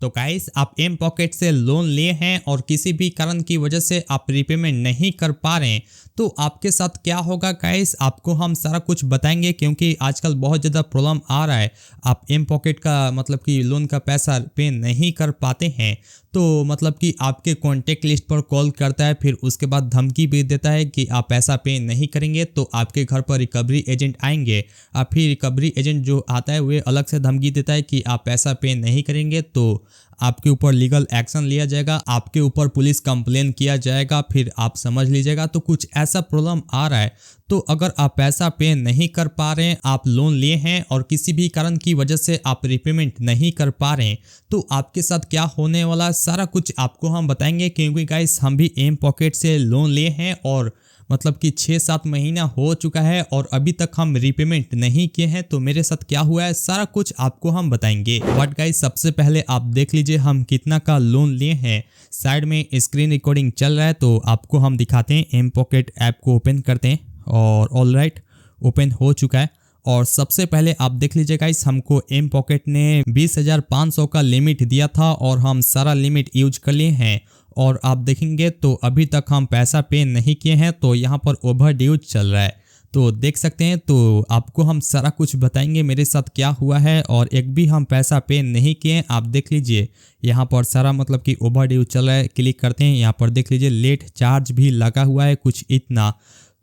तो गाइस आप M pocket से लोन लिए हैं और किसी भी कारण की वजह से आप रीपेमेंट नहीं कर पा रहे हैं तो आपके साथ क्या होगा गाइस, आपको हम सारा कुछ बताएंगे क्योंकि आजकल बहुत ज़्यादा प्रॉब्लम आ रहा है। आप एम पॉकेट का मतलब कि लोन का पैसा पे नहीं कर पाते हैं तो मतलब कि आपके कॉन्टेक्ट लिस्ट पर कॉल करता है, फिर उसके बाद धमकी भी देता है कि आप पैसा पे नहीं करेंगे तो आपके घर पर रिकवरी एजेंट आएंगे। अब फिर रिकवरी एजेंट जो आता है वो अलग से धमकी देता है कि आप पैसा पे नहीं करेंगे तो आपके ऊपर लीगल एक्शन लिया जाएगा, आपके ऊपर पुलिस कंप्लेन किया जाएगा, फिर आप समझ लीजिएगा। तो कुछ ऐसा प्रॉब्लम आ रहा है। तो अगर आप पैसा पे नहीं कर पा रहे हैं, आप लोन लिए हैं और किसी भी कारण की वजह से आप रिपेमेंट नहीं कर पा रहे हैं तो आपके साथ क्या होने वाला है सारा कुछ आपको हम बताएंगे। क्योंकि गाइस हम भी एम पॉकेट से लोन लिए हैं और मतलब कि 6-7 महीना हो चुका है और अभी तक हम रीपेमेंट नहीं किए हैं। तो मेरे साथ क्या हुआ है सारा कुछ आपको हम बताएंगे। बट गाइस सबसे पहले आप देख लीजिए हम कितना का लोन लिए हैं। साइड में स्क्रीन रिकॉर्डिंग चल रहा है तो आपको हम दिखाते हैं। एम पॉकेट ऐप को ओपन करते हैं और ऑल राइट ओपन हो चुका है। और सबसे पहले आप देख लीजिए गाइस हमको एम पॉकेट ने 20,500 का लिमिट दिया था और हम सारा लिमिट यूज कर लिए हैं। और आप देखेंगे तो अभी तक हम पैसा पे नहीं किए हैं तो यहाँ पर ओवर ड्यूज चल रहा है। तो देख सकते हैं तो आपको हम सारा कुछ बताएंगे मेरे साथ क्या हुआ है। और एक भी हम पैसा पे नहीं किए हैं। आप देख लीजिए यहाँ पर सारा मतलब कि ओवर ड्यूज चल रहा है। क्लिक करते हैं, यहाँ पर देख लीजिए लेट चार्ज भी लगा हुआ है कुछ इतना,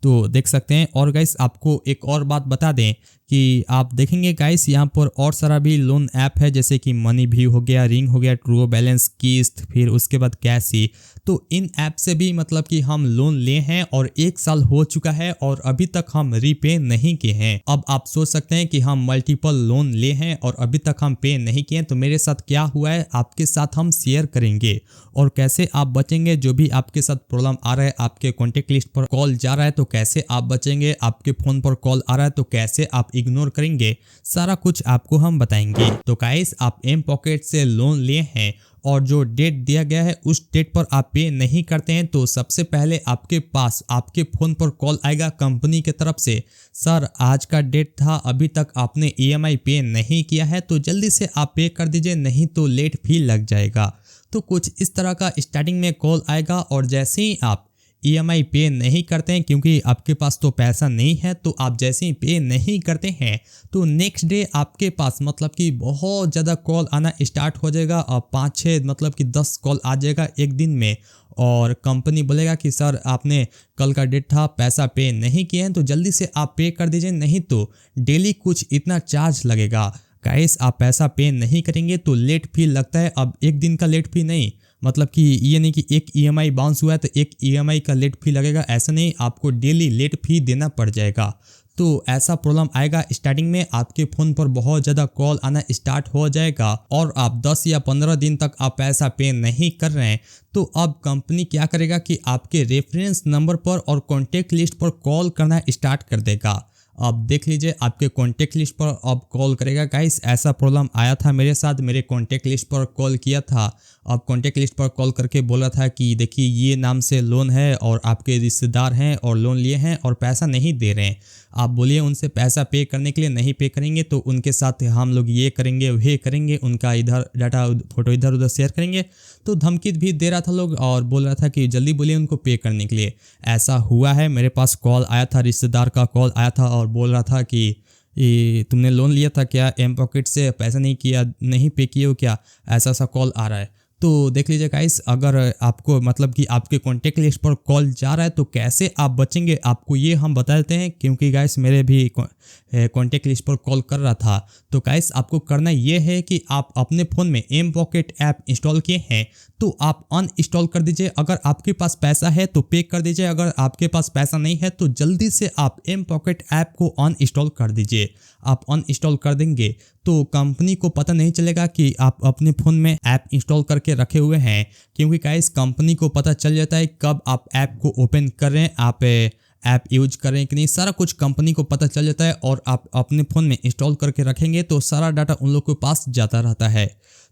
तो देख सकते हैं। और गाइस आपको एक और बात बता दें कि आप देखेंगे गाइस यहाँ पर और सारा भी लोन ऐप है जैसे कि मनी भी हो गया, रिंग हो गया, ट्रू बैलेंस, किस्त, फिर उसके बाद कैशी। तो इन ऐप से भी मतलब कि हम लोन लिए हैं और 1 साल हो चुका है और अभी तक हम रीपे नहीं किए हैं। अब आप सोच सकते हैं कि हम मल्टीपल लोन लिए हैं और अभी तक हम पे नहीं किए हैं। तो मेरे साथ क्या हुआ है आपके साथ हम शेयर करेंगे और कैसे आप बचेंगे। जो भी आपके साथ प्रॉब्लम आ रहा है, आपके कॉन्टेक्ट लिस्ट पर कॉल जा रहा है तो कैसे आप बचेंगे, आपके फोन पर कॉल आ रहा है तो कैसे आप इग्नोर करेंगे, सारा कुछ आपको हम बताएंगे। तो गाइस आप एम पॉकेट से लोन लिए हैं और जो डेट दिया गया है उस डेट पर आप पे नहीं करते हैं तो सबसे पहले आपके पास आपके फ़ोन पर कॉल आएगा कंपनी की तरफ से, सर आज का डेट था अभी तक आपने ईएमआई पे नहीं किया है तो जल्दी से आप पे कर दीजिए नहीं तो लेट फी लग जाएगा। तो कुछ इस तरह का स्टार्टिंग में कॉल आएगा और जैसे ही आप ईएमआई पे नहीं करते हैं क्योंकि आपके पास तो पैसा नहीं है तो आप जैसे ही पे नहीं करते हैं तो नेक्स्ट डे आपके पास मतलब कि बहुत ज़्यादा कॉल आना स्टार्ट हो जाएगा और 5-6 मतलब कि 10 कॉल आ जाएगा एक दिन में। और कंपनी बोलेगा कि सर आपने कल का डेट था पैसा पे नहीं किए हैं तो जल्दी से आप पे कर दीजिए नहीं तो डेली कुछ इतना चार्ज लगेगा। गाइस आप पैसा पे नहीं करेंगे तो लेट फी लगता है। अब एक दिन का लेट फी नहीं, मतलब कि ये नहीं कि एक ईएमआई बाउंस हुआ है तो एक ईएमआई का लेट फी लगेगा, ऐसा नहीं, आपको डेली लेट फी देना पड़ जाएगा। तो ऐसा प्रॉब्लम आएगा स्टार्टिंग में, आपके फ़ोन पर बहुत ज़्यादा कॉल आना स्टार्ट हो जाएगा और आप 10 या 15 दिन तक आप पैसा पे नहीं कर रहे हैं तो अब कंपनी क्या करेगा कि आपके रेफरेंस नंबर पर और कॉन्टेक्ट लिस्ट पर कॉल करना स्टार्ट कर देगा। अब देख लीजिए आपके कॉन्टेक्ट लिस्ट पर अब कॉल करेगा। गाइस ऐसा प्रॉब्लम आया था मेरे साथ, मेरे कॉन्टेक्ट लिस्ट पर कॉल किया था। अब कॉन्टेक्ट लिस्ट पर कॉल करके बोला था कि देखिए ये नाम से लोन है और आपके रिश्तेदार हैं और लोन लिए हैं और पैसा नहीं दे रहे हैं। आप बोलिए उनसे पैसा पे करने के लिए, नहीं पे करेंगे तो उनके साथ हम लोग ये करेंगे वह करेंगे, उनका इधर डाटा फोटो इधर उधर शेयर करेंगे। तो धमकी भी दे रहा था लोग और बोल रहा था कि जल्दी बोलिए उनको पे करने के लिए। ऐसा हुआ है, मेरे पास कॉल आया था, रिश्तेदार का कॉल आया था और बोल रहा था कि ये तुमने लोन लिया था क्या, एम पॉकेट से पैसा नहीं किया, नहीं पे किए हो क्या, ऐसा सा कॉल आ रहा है। तो देख लीजिए गाइस अगर आपको मतलब कि आपके कॉन्टेक्ट लिस्ट पर कॉल जा रहा है तो कैसे आप बचेंगे आपको ये हम बता देते हैं। क्योंकि गाइस मेरे भी कॉन्टेक्ट लिस्ट पर कॉल कर रहा था। तो गाइस आपको करना ये है कि आप अपने फ़ोन में एम पॉकेट ऐप इंस्टॉल किए हैं तो आप अनइंस्टॉल कर दीजिए। अगर आपके पास पैसा है तो पे कर दीजिए, अगर आपके पास पैसा नहीं है तो जल्दी से आप एम पॉकेट ऐप को अनइंस्टॉल कर दीजिए। आप अनइंस्टॉल कर देंगे तो कंपनी को पता नहीं चलेगा कि आप अपने फ़ोन में ऐप इंस्टॉल करके रखे हुए हैं। क्योंकि गाइस कंपनी को पता चल जाता है कब आप ऐप को ओपन कर रहे हैं, आप ऐप यूज कर रहे हैं कि नहीं, सारा कुछ कंपनी को पता चल जाता है। और आप अपने फ़ोन में इंस्टॉल करके रखेंगे तो सारा डाटा उन लोग के पास जाता रहता है।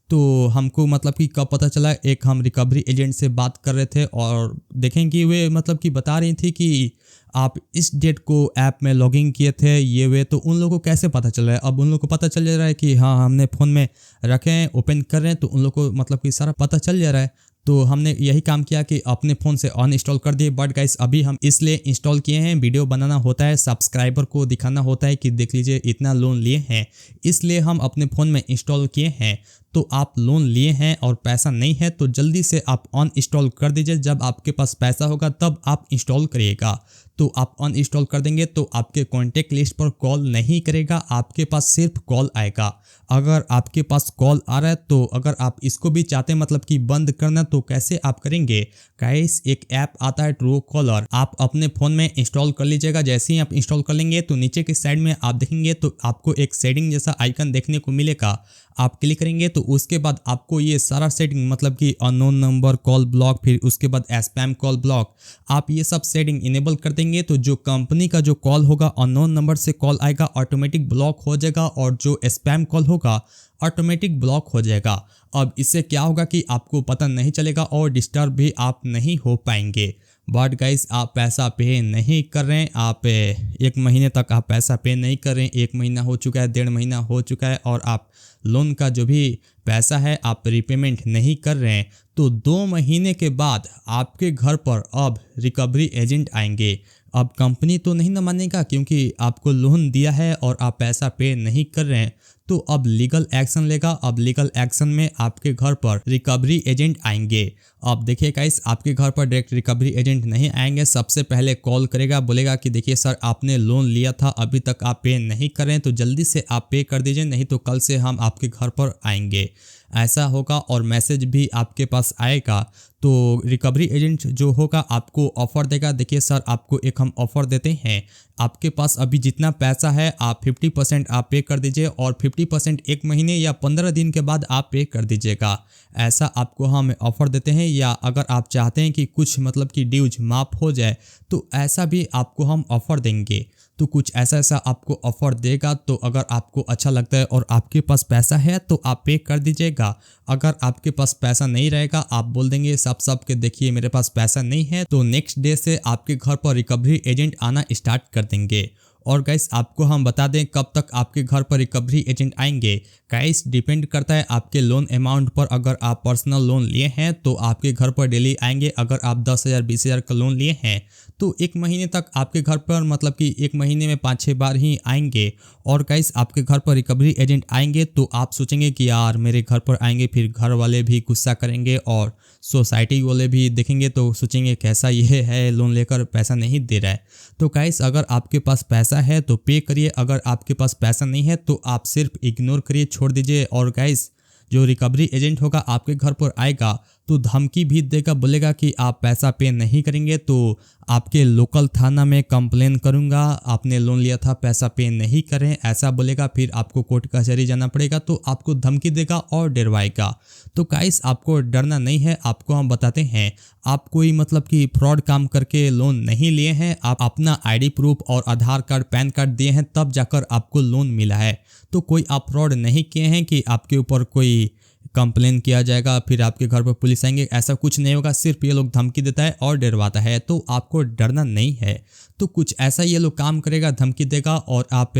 तो हमको मतलब कि कब पता चला, एक हम रिकवरी एजेंट से बात कर रहे थे और देखें कि वे मतलब कि बता रही थी कि आप इस डेट को ऐप में लॉगिन किए थे ये वे, तो उन लोगों को कैसे पता चल रहा है? अब उन लोगों को पता चल जा रहा है कि हाँ हमने फ़ोन में रखे हैं, ओपन कर रहे हैं, तो उन लोगों को मतलब कि सारा पता चल जा रहा है। तो हमने यही काम किया कि अपने फ़ोन से अनइंस्टॉल कर दिए। बट गाइस अभी हम इसलिए इंस्टॉल किए हैं, वीडियो बनाना होता है, सब्सक्राइबर को दिखाना होता है कि देख लीजिए इतना लोन लिए हैं, इसलिए हम अपने फ़ोन में इंस्टॉल किए हैं। तो आप लोन लिए हैं और पैसा नहीं है तो जल्दी से आप अनइंस्टॉल कर दीजिए। जब आपके पास पैसा होगा तब आप इंस्टॉल करिएगा। तो आप अनइंस्टॉल कर देंगे तो आपके कॉन्टैक्ट लिस्ट पर कॉल नहीं करेगा, आपके पास सिर्फ कॉल आएगा। अगर आपके पास कॉल आ रहा है तो अगर आप इसको भी चाहते हैं मतलब कि बंद करना, तो कैसे आप करेंगे गाइस? एक ऐप आता है ट्रू कॉलर, आप अपने फ़ोन में इंस्टॉल कर लीजिएगा। जैसे ही आप इंस्टॉल कर लेंगे तो नीचे की साइड में आप देखेंगे तो आपको एक सेटिंग जैसा आइकन देखने को मिलेगा। आप क्लिक करेंगे तो उसके बाद आपको ये सारा सेटिंग मतलब कि अननोन नंबर कॉल ब्लॉक, फिर उसके बाद स्पैम कॉल ब्लॉक, आप ये सब सेटिंग इनेबल कर देंगे तो जो कंपनी का जो कॉल होगा अननोन नंबर से कॉल आएगा ऑटोमेटिक ब्लॉक हो जाएगा और जो स्पैम कॉल होगा ऑटोमेटिक ब्लॉक हो जाएगा। अब इससे क्या होगा कि आपको पता नहीं चलेगा और डिस्टर्ब भी आप नहीं हो पाएंगे। बट गाइस आप पैसा पे नहीं कर रहे हैं, आप 1 महीने तक आप पैसा पे नहीं कर रहे हैं, 1 महीना हो चुका है, 1.5 महीना हो चुका है और आप लोन का जो भी पैसा है आप रिपेमेंट नहीं कर रहे हैं, तो 2 महीने के बाद आपके घर पर अब रिकवरी एजेंट आएंगे। अब कंपनी तो नहीं न मानेगा क्योंकि आपको लोन दिया है और आप पैसा पे नहीं कर रहे हैं, तो अब लीगल एक्शन लेगा। अब लीगल एक्शन में आपके घर पर रिकवरी एजेंट आएंगे। अब देखिए गाइस आपके घर पर डायरेक्ट रिकवरी एजेंट नहीं आएंगे, सबसे पहले कॉल करेगा, बोलेगा कि देखिए सर आपने लोन लिया था अभी तक आप पे नहीं कर रहे हैं तो जल्दी से आप पे कर दीजिए, नहीं तो कल से हम आपके घर पर आएंगे। ऐसा होगा और मैसेज भी आपके पास आएगा। तो रिकवरी एजेंट जो होगा आपको ऑफ़र देगा, देखिए सर आपको एक हम ऑफ़र देते हैं, आपके पास अभी जितना पैसा है आप 50% आप पे कर दीजिए और 50% 1 महीने या 15 दिन के बाद आप पे कर दीजिएगा। ऐसा आपको हम ऑफ़र देते हैं। या अगर आप चाहते हैं कि कुछ मतलब कि ड्यूज माफ़ हो जाए तो ऐसा भी आपको हम ऑफ़र देंगे। तो कुछ ऐसा आपको ऑफ़र देगा, तो अगर आपको अच्छा लगता है और आपके पास पैसा है तो आप पे कर दीजिएगा। अगर आपके पास पैसा नहीं रहेगा, आप बोल देंगे सब के देखिए मेरे पास पैसा नहीं है, तो नेक्स्ट डे से आपके घर पर रिकवरी एजेंट आना स्टार्ट कर देंगे। और गाइस आपको हम बता दें कब तक आपके घर पर रिकवरी एजेंट आएंगे। गाइस डिपेंड करता है आपके लोन अमाउंट पर। अगर आप पर्सनल लोन लिए हैं तो आपके घर पर डेली आएंगे। अगर आप 10,000 20,000 का लोन लिए हैं तो 1 महीने तक आपके घर पर मतलब कि 1 महीने में 5-6 बार ही आएंगे। और गाइस आपके घर पर रिकवरी एजेंट आएंगे तो आप सोचेंगे कि यार मेरे घर पर आएंगे, फिर घर वाले भी गुस्सा करेंगे और सोसाइटी वाले भी देखेंगे तो सोचेंगे कैसा ये है लोन लेकर पैसा नहीं दे रहा है। तो गाइस अगर आपके पास पैसा है तो पे करिए, अगर आपके पास पैसा नहीं है तो आप सिर्फ इग्नोर करिए, छोड़ दीजिए। और गाइस जो रिकवरी एजेंट होगा आपके घर पर आएगा तो धमकी भी देगा, बोलेगा कि आप पैसा पे नहीं करेंगे तो आपके लोकल थाना में कंप्लेन करूंगा, आपने लोन लिया था पैसा पे नहीं करें, ऐसा बोलेगा। फिर आपको कोर्ट कचहरी जाना पड़ेगा, तो आपको धमकी देगा और डरवाएगा। तो गाइस आपको डरना नहीं है, आपको हम बताते हैं। आप कोई मतलब कि फ्रॉड काम करके लोन नहीं लिए हैं, आप अपना आईडी प्रूफ और आधार कार्ड पैन कार्ड दिए हैं तब जाकर आपको लोन मिला है। तो कोई आप फ्रॉड नहीं किए हैं कि आपके ऊपर कोई कंप्लेन किया जाएगा फिर आपके घर पर पुलिस आएंगे, ऐसा कुछ नहीं होगा। सिर्फ ये लोग धमकी देता है और डरवाता है, तो आपको डरना नहीं है। तो कुछ ऐसा ये लोग काम करेगा, धमकी देगा। और आप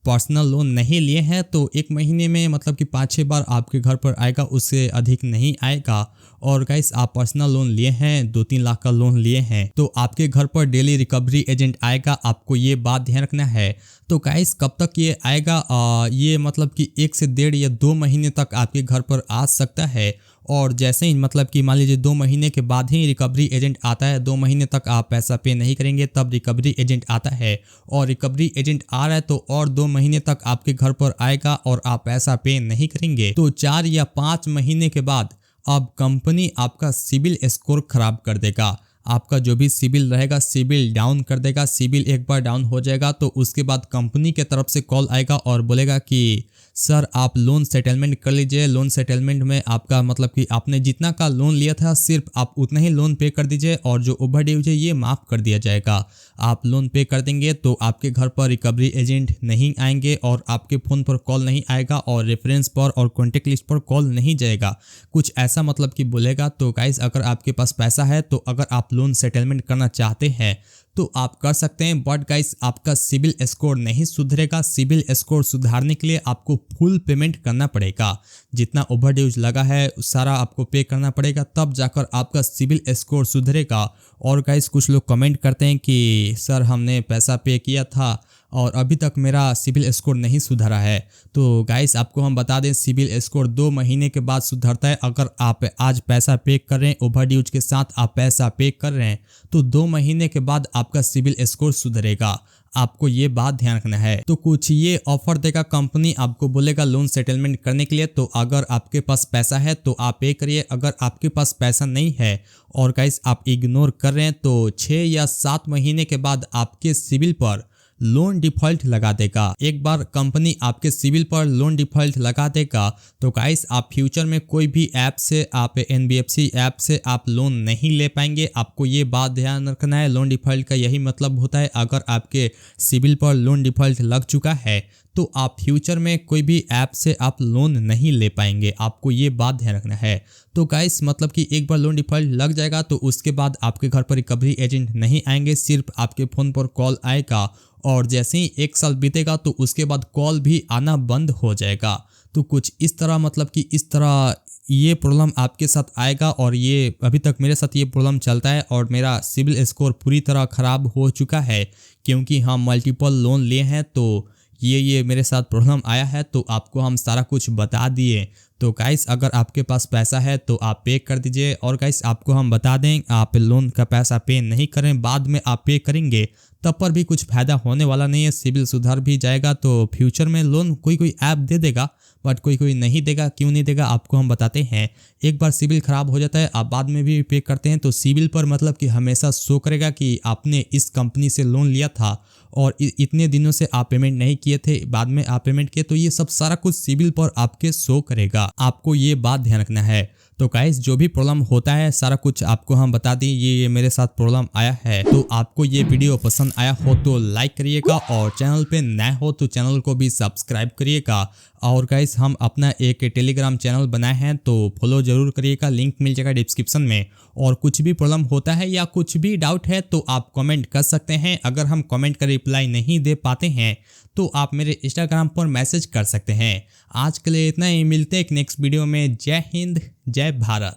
पर्सनल लोन नहीं लिए हैं तो 1 महीने में मतलब कि 5-6 बार आपके घर पर आएगा, उससे अधिक नहीं आएगा। और गाइस आप पर्सनल लोन लिए हैं, 2-3 लाख का लोन लिए हैं तो आपके घर पर डेली रिकवरी एजेंट आएगा, आपको ये बात ध्यान रखना है। तो गाइस कब तक ये आएगा? ये मतलब कि 1 से 1.5 या 2 महीने तक आपके घर पर आ सकता है। और जैसे ही मतलब कि मान लीजिए 2 महीने के बाद ही रिकवरी एजेंट आता है, 2 महीने तक आप पैसा पे नहीं करेंगे तब रिकवरी एजेंट आता है। और रिकवरी एजेंट आ रहा है तो और 2 महीने तक आपके घर पर आएगा और आप पैसा पे नहीं करेंगे तो 4 या 5 महीने के बाद अब कंपनी आपका सिबिल स्कोर खराब कर देगा। आपका जो भी सिबिल रहेगा सिबिल डाउन कर देगा। सिबिल एक बार डाउन हो जाएगा तो उसके बाद कंपनी के तरफ से कॉल आएगा और बोलेगा कि सर आप लोन सेटलमेंट कर लीजिए, लोन सेटलमेंट में आपका मतलब कि आपने जितना का लोन लिया था सिर्फ आप उतना ही लोन पे कर दीजिए और जो ओवर ड्यूज है ये माफ़ कर दिया जाएगा। आप लोन पे कर देंगे तो आपके घर पर रिकवरी एजेंट नहीं आएंगे और आपके फ़ोन पर कॉल नहीं आएगा और रेफरेंस पर और कॉन्टेक्ट लिस्ट पर कॉल नहीं जाएगा, कुछ ऐसा मतलब कि बोलेगा। तो गाइस अगर आपके पास पैसा है तो अगर आप लोन सेटलमेंट करना चाहते हैं तो आप कर सकते हैं, बट गाइस आपका सिबिल स्कोर नहीं सुधरेगा। सिबिल स्कोर सुधारने के लिए आपको फुल पेमेंट करना पड़ेगा, जितना ओवर ड्यूज लगा है सारा आपको पे करना पड़ेगा, तब जाकर आपका सिबिल स्कोर सुधरेगा। और गाइस कुछ लोग कमेंट करते हैं कि सर हमने पैसा पे किया था और अभी तक मेरा सिबिल स्कोर नहीं सुधरा है। तो गाइस आपको हम बता दें सिबिल स्कोर 2 महीने के बाद सुधरता है। अगर आप आज पैसा पे कर रहे हैं, ओवर ड्यूज के साथ आप पैसा पे कर रहे हैं, तो 2 महीने के बाद आपका सिबिल स्कोर सुधरेगा। आपको ये बात ध्यान रखना है। तो कुछ ये ऑफर देगा कंपनी, आपको बोलेगा लोन सेटलमेंट करने के लिए। तो अगर आपके पास पैसा है तो आप पे करिए, अगर आपके पास पैसा नहीं है और गाइस आप इग्नोर कर रहे हैं तो 6 या 7 महीने के बाद आपके सिबिल पर लोन डिफॉल्ट लगा देगा। एक बार कंपनी आपके सिबिल पर लोन डिफॉल्ट लगा देगा तो गाइस आप फ्यूचर में कोई भी ऐप से, आप NBFC ऐप से आप लोन नहीं ले पाएंगे। आपको ये बात ध्यान रखना है। लोन डिफॉल्ट का यही मतलब होता है, अगर आपके सिबिल पर लोन डिफॉल्ट लग चुका है तो आप फ्यूचर में कोई भी ऐप से आप लोन नहीं ले पाएंगे। आपको ये बात ध्यान रखना है। तो गाइस मतलब कि एक बार लोन डिफॉल्ट लग जाएगा तो उसके बाद आपके घर पर रिकवरी एजेंट नहीं आएंगे, सिर्फ आपके फ़ोन पर कॉल आएगा और जैसे ही 1 साल बीतेगा तो उसके बाद कॉल भी आना बंद हो जाएगा। तो कुछ इस तरह मतलब कि इस तरह ये प्रॉब्लम आपके साथ आएगा और ये अभी तक मेरे साथ ये प्रॉब्लम चलता है और मेरा सिबिल स्कोर पूरी तरह ख़राब हो चुका है क्योंकि हम मल्टीपल लोन लिए हैं। तो ये मेरे साथ प्रॉब्लम आया है, तो आपको हम सारा कुछ बता दिए। तो गाइस अगर आपके पास पैसा है तो आप पे कर दीजिए। और गाइस आपको हम बता दें, आप लोन का पैसा पे नहीं करें, बाद में आप पे करेंगे तब पर भी कुछ फ़ायदा होने वाला नहीं है। सिबिल सुधर भी जाएगा तो फ्यूचर में लोन कोई ऐप दे देगा, बट कोई नहीं देगा। क्यों नहीं देगा आपको हम बताते हैं। एक बार सिबिल ख़राब हो जाता है, आप बाद में भी पे करते हैं तो सिबिल पर मतलब कि हमेशा शो करेगा कि आपने इस कंपनी से लोन लिया था और इतने दिनों से आप पेमेंट नहीं किए थे, बाद में आप पेमेंट किए, तो ये सब सारा कुछ सिबिल पर आपके शो करेगा। आपको ये बात ध्यान रखना है। तो गाइस जो भी प्रॉब्लम होता है सारा कुछ आपको हम बता दी। ये मेरे साथ प्रॉब्लम आया है। तो आपको ये वीडियो पसंद आया हो तो लाइक करिएगा और चैनल पे नए हो तो चैनल को भी सब्सक्राइब करिएगा। और गाइस हम अपना एक टेलीग्राम चैनल बनाए हैं तो फॉलो जरूर करिएगा, लिंक मिल जाएगा डिस्क्रिप्शन में। और कुछ भी प्रॉब्लम होता है या कुछ भी डाउट है तो आप कमेंट कर सकते हैं। अगर हम कमेंट का रिप्लाई नहीं दे पाते हैं तो आप मेरे इंस्टाग्राम पर मैसेज कर सकते हैं। आज के लिए इतना ही, मिलते हैं एक नेक्स्ट वीडियो में। जय हिंद, जय भारत।